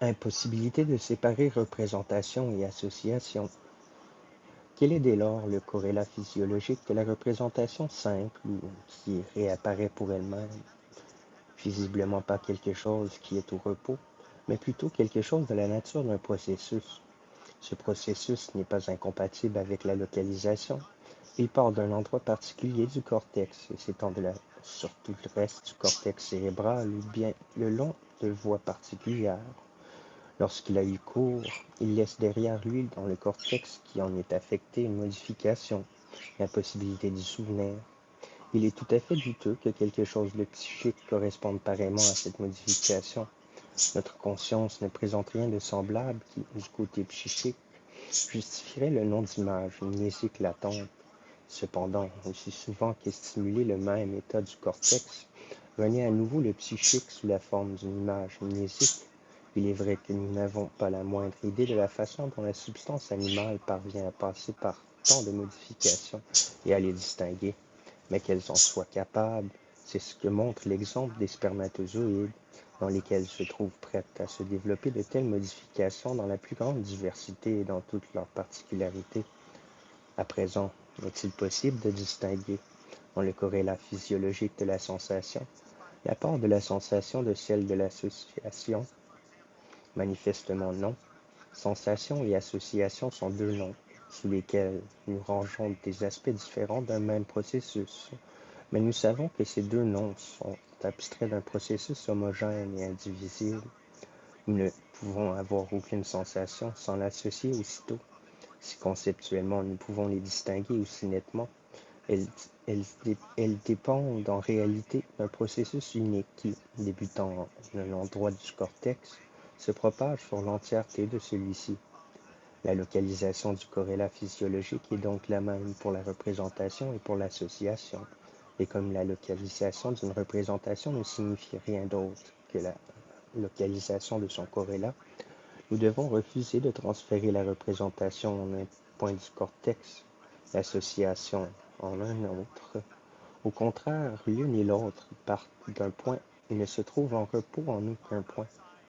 Impossibilité de séparer représentation et association. Quel est dès lors le corrélat physiologique de la représentation simple ou qui réapparaît pour elle-même? Visiblement pas quelque chose qui est au repos, mais plutôt quelque chose de la nature d'un processus. Ce processus n'est pas incompatible avec la localisation. Il part d'un endroit particulier du cortex et s'étend sur tout le reste du cortex cérébral ou bien le long de voies particulières. Lorsqu'il a eu cours, il laisse derrière lui, dans le cortex qui en est affecté, une modification, la possibilité du souvenir. Il est tout à fait douteux que quelque chose de psychique corresponde pareillement à cette modification. Notre conscience ne présente rien de semblable qui, du côté psychique, justifierait le nom d'image mnésique latente. Cependant, aussi souvent qu'est stimulé le même état du cortex, renaît à nouveau le psychique sous la forme d'une image mnésique. Il est vrai que nous n'avons pas la moindre idée de la façon dont la substance animale parvient à passer par tant de modifications et à les distinguer, mais qu'elles en soient capables, c'est ce que montre l'exemple des spermatozoïdes, dans lesquels se trouvent prêtes à se développer de telles modifications dans la plus grande diversité et dans toutes leurs particularités. À présent, est-il possible de distinguer, dans le corrélat physiologique de la sensation, la part de la sensation de celle de l'association? Manifestement non. Sensation et association sont deux noms, sous lesquels nous rangeons des aspects différents d'un même processus. Mais nous savons que ces deux noms sont abstraits d'un processus homogène et indivisible. Nous ne pouvons avoir aucune sensation sans l'associer aussitôt. Si conceptuellement nous pouvons les distinguer aussi nettement, elles, elles dépendent en réalité d'un processus unique qui, débutant à un endroit du cortex, se propage sur l'entièreté de celui-ci. La localisation du corrélat physiologique est donc la même pour la représentation et pour l'association. Et comme la localisation d'une représentation ne signifie rien d'autre que la localisation de son corrélat, nous devons refuser de transférer la représentation en un point du cortex, l'association en un autre. Au contraire, l'une et l'autre partent d'un point et ne se trouvent en repos en aucun point.